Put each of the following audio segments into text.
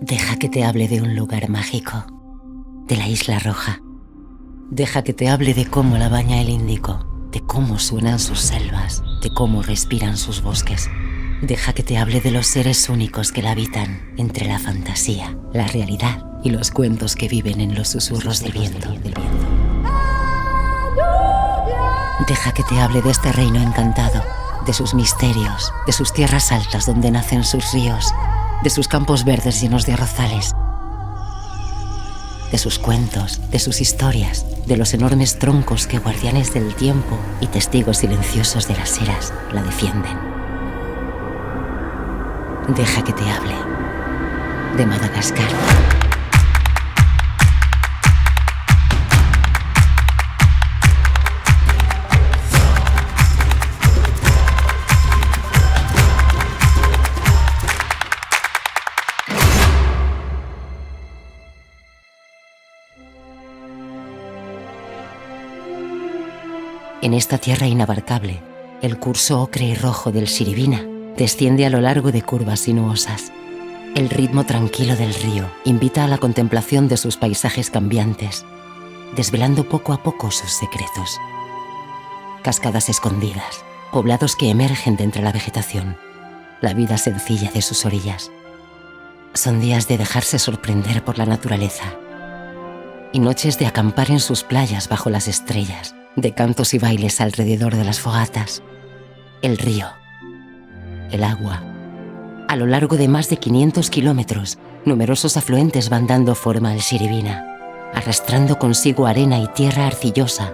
Deja que te hable de un lugar mágico, de la Isla Roja. Deja que te hable de cómo la baña el Índico, de cómo suenan sus selvas, de cómo respiran sus bosques. Deja que te hable de los seres únicos que la habitan entre la fantasía, la realidad y los cuentos que viven en los susurros del viento. Deja que te hable de este reino encantado, de sus misterios, de sus tierras altas donde nacen sus ríos, de sus campos verdes llenos de arrozales, de sus cuentos, de sus historias, de los enormes troncos que guardianes del tiempo y testigos silenciosos de las eras la defienden. Deja que te hable de Madagascar. En esta tierra inabarcable, el curso ocre y rojo del Shiribina desciende a lo largo de curvas sinuosas. El ritmo tranquilo del río invita a la contemplación de sus paisajes cambiantes, desvelando poco a poco sus secretos. Cascadas escondidas, poblados que emergen de entre la vegetación, la vida sencilla de sus orillas. Son días de dejarse sorprender por la naturaleza y noches de acampar en sus playas bajo las estrellas, de cantos y bailes alrededor de las fogatas. El río, el agua. A lo largo de más de 500 kilómetros, numerosos afluentes van dando forma al Shiribina, arrastrando consigo arena y tierra arcillosa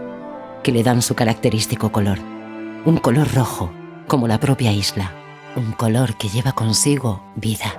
que le dan su característico color. Un color rojo, como la propia isla. Un color que lleva consigo vida.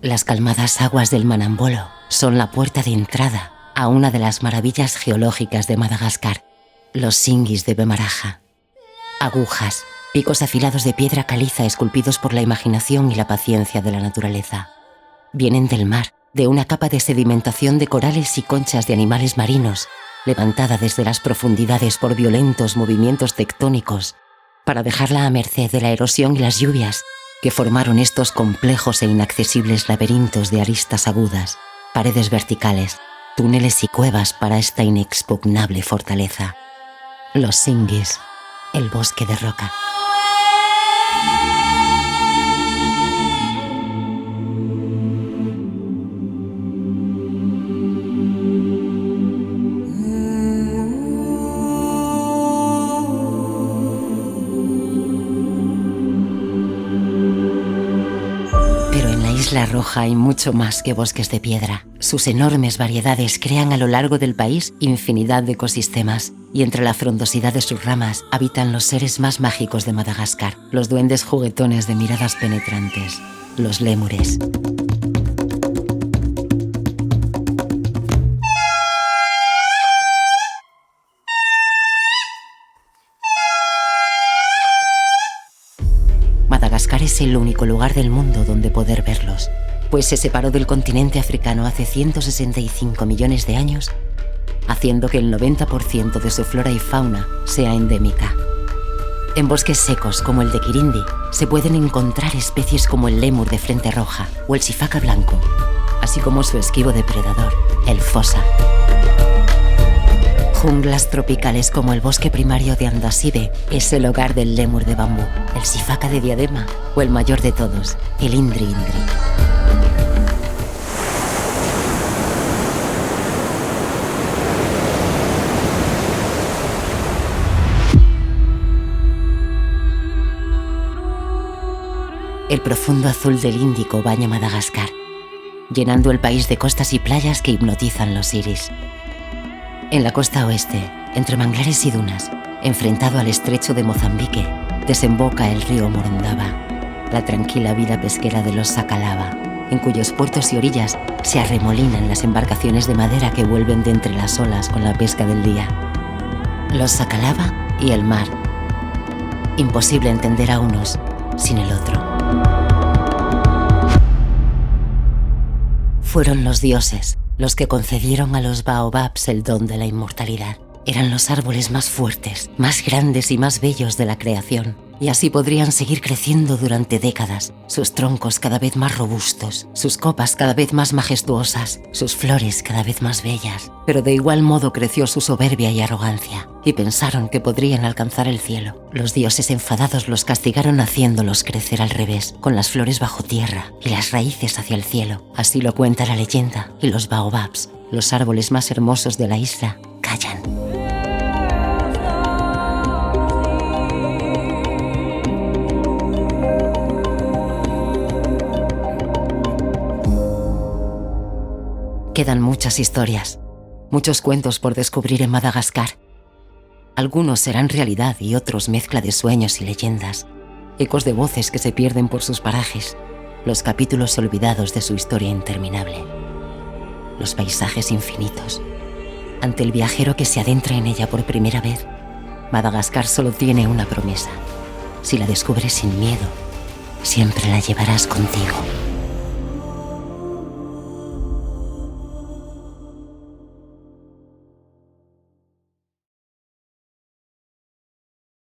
Las calmadas aguas del Manambolo son la puerta de entrada a una de las maravillas geológicas de Madagascar, los Singis de Bemaraja. Agujas, picos afilados de piedra caliza esculpidos por la imaginación y la paciencia de la naturaleza. Vienen del mar, de una capa de sedimentación de corales y conchas de animales marinos, levantada desde las profundidades por violentos movimientos tectónicos, para dejarla a merced de la erosión y las lluvias, que formaron estos complejos e inaccesibles laberintos de aristas agudas, paredes verticales, túneles y cuevas para esta inexpugnable fortaleza. Los Singis, el bosque de roca. La Roja hay mucho más que bosques de piedra. Sus enormes variedades crean a lo largo del país infinidad de ecosistemas, y entre la frondosidad de sus ramas habitan los seres más mágicos de Madagascar, los duendes juguetones de miradas penetrantes, los lémures. Madagascar es el único lugar del mundo donde poder verlos, pues se separó del continente africano hace 165 millones de años, haciendo que el 90% de su flora y fauna sea endémica. En bosques secos como el de Quirindi se pueden encontrar especies como el lémur de frente roja o el sifaca blanco, así como su esquivo depredador, el fosa. Junglas tropicales como el bosque primario de Andasibe es el hogar del lémur de bambú, el sifaca de diadema o el mayor de todos, el indri-indri. El profundo azul del Índico baña Madagascar, llenando el país de costas y playas que hipnotizan los iris. En la costa oeste, entre manglares y dunas, enfrentado al estrecho de Mozambique, desemboca el río Morondava, la tranquila vida pesquera de los Sakalava, en cuyos puertos y orillas se arremolinan las embarcaciones de madera que vuelven de entre las olas con la pesca del día. Los Sakalava y el mar. Imposible entender a unos sin el otro. Fueron los dioses los que concedieron a los baobabs el don de la inmortalidad. Eran los árboles más fuertes, más grandes y más bellos de la creación, y así podrían seguir creciendo durante décadas, sus troncos cada vez más robustos, sus copas cada vez más majestuosas, sus flores cada vez más bellas. Pero de igual modo creció su soberbia y arrogancia, y pensaron que podrían alcanzar el cielo. Los dioses enfadados los castigaron haciéndolos crecer al revés, con las flores bajo tierra y las raíces hacia el cielo. Así lo cuenta la leyenda, y los baobabs, los árboles más hermosos de la isla, callan. Quedan muchas historias, muchos cuentos por descubrir en Madagascar. Algunos serán realidad y otros mezcla de sueños y leyendas, ecos de voces que se pierden por sus parajes, los capítulos olvidados de su historia interminable, los paisajes infinitos. Ante el viajero que se adentra en ella por primera vez, Madagascar solo tiene una promesa. Si la descubres sin miedo, siempre la llevarás contigo.